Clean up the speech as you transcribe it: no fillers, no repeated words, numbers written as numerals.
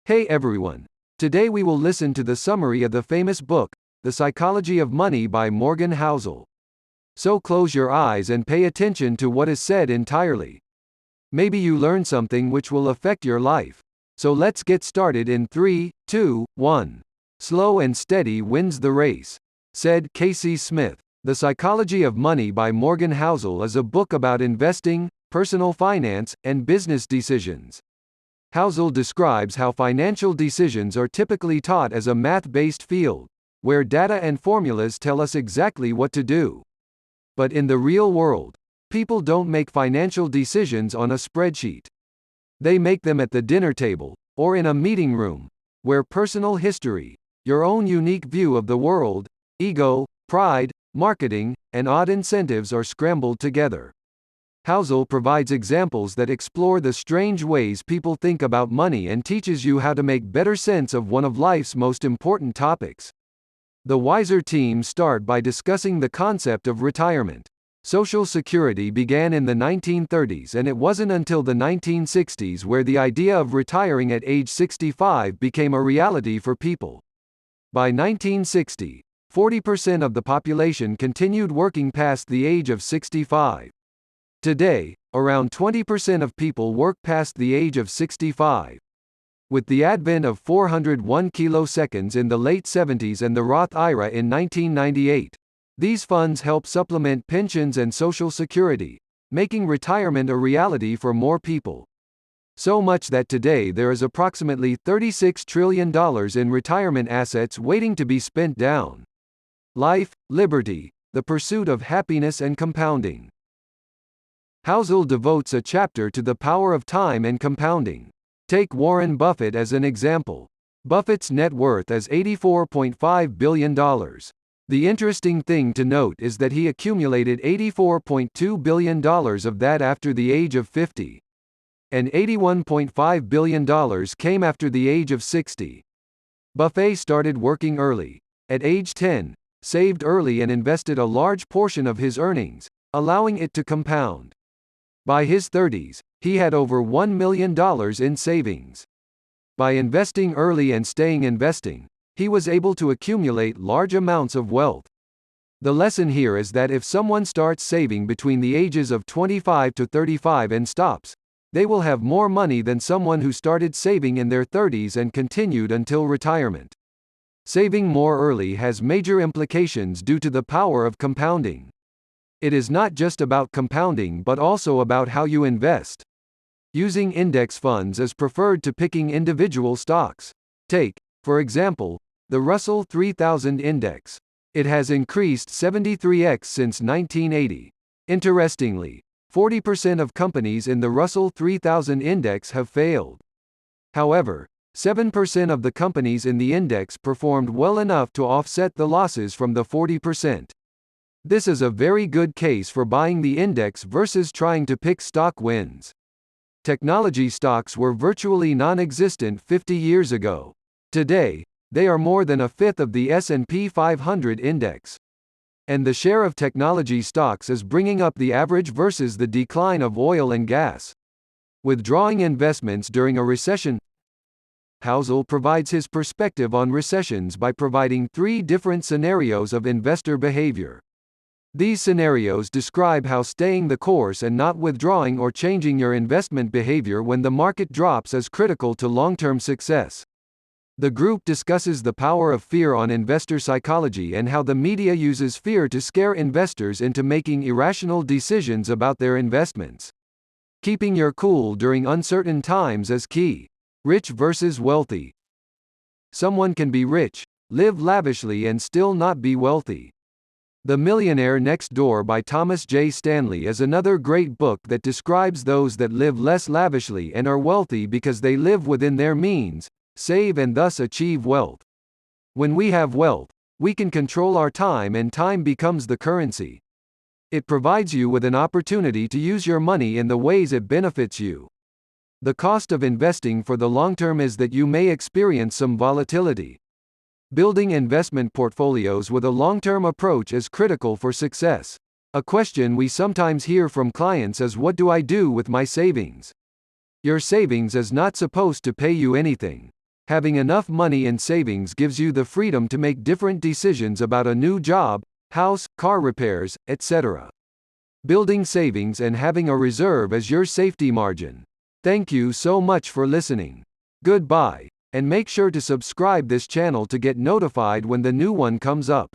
Hey everyone. Today we will listen to the summary of the famous book, The Psychology of Money by Morgan Housel. So close your eyes and pay attention to what is said entirely. Maybe you learn something which will affect your life. So let's get started in 3, 2, 1. Slow and steady wins the race, said Casey Smith. The Psychology of Money by Morgan Housel is a book about investing, personal finance, and business decisions. Housel describes how financial decisions are typically taught as a math-based field, where data and formulas tell us exactly what to do. But in the real world, people don't make financial decisions on a spreadsheet. They make them at the dinner table, or in a meeting room, where personal history, your own unique view of the world, ego, pride, marketing, and odd incentives are scrambled together. Housel provides examples that explore the strange ways people think about money and teaches you how to make better sense of one of life's most important topics. The Wiser team start by discussing the concept of retirement. Social Security began in the 1930s, and it wasn't until the 1960s where the idea of retiring at age 65 became a reality for people. By 1960, 40% of the population continued working past the age of 65. Today, around 20% of people work past the age of 65. With the advent of 401 kiloseconds in the late 70s and the Roth IRA in 1998, these funds help supplement pensions and Social Security, making retirement a reality for more people. So much that today there is approximately $36 trillion in retirement assets waiting to be spent down. Life, liberty, the pursuit of happiness and compounding. Housel devotes a chapter to the power of time and compounding. Take Warren Buffett as an example. Buffett's net worth is $84.5 billion. The interesting thing to note is that he accumulated $84.2 billion of that after the age of 50. And $81.5 billion came after the age of 60. Buffett started working early. At age 10, saved early and invested a large portion of his earnings, allowing it to compound. By his 30s, he had over $1 million in savings. By investing early and staying investing, he was able to accumulate large amounts of wealth. The lesson here is that if someone starts saving between the ages of 25 to 35 and stops, they will have more money than someone who started saving in their 30s and continued until retirement. Saving more early has major implications due to the power of compounding. It is not just about compounding but also about how you invest. Using index funds is preferred to picking individual stocks. Take, for example, the Russell 3000 index. It has increased 73x since 1980. Interestingly, 40% of companies in the Russell 3000 index have failed. However, 7% of the companies in the index performed well enough to offset the losses from the 40%. This is a very good case for buying the index versus trying to pick stock wins. Technology stocks were virtually non-existent 50 years ago. Today, they are more than a fifth of the S&P 500 index. And the share of technology stocks is bringing up the average versus the decline of oil and gas. Withdrawing investments during a recession. Housel provides his perspective on recessions by providing 3 different scenarios of investor behavior. These scenarios describe how staying the course and not withdrawing or changing your investment behavior when the market drops is critical to long-term success. The group discusses the power of fear on investor psychology and how the media uses fear to scare investors into making irrational decisions about their investments. Keeping your cool during uncertain times is key. Rich versus wealthy. Someone can be rich, live lavishly and still not be wealthy. The Millionaire Next Door by Thomas J. Stanley is another great book that describes those that live less lavishly and are wealthy because they live within their means, save and thus achieve wealth. When we have wealth, we can control our time and time becomes the currency. It provides you with an opportunity to use your money in the ways it benefits you. The cost of investing for the long term is that you may experience some volatility. Building investment portfolios with a long-term approach is critical for success. A question we sometimes hear from clients is, what do I do with my savings? Your savings is not supposed to pay you anything. Having enough money in savings gives you the freedom to make different decisions about a new job, house, car repairs, etc. Building savings and having a reserve as your safety margin. Thank you so much for listening. Goodbye. And make sure to subscribe this channel to get notified when the new one comes up.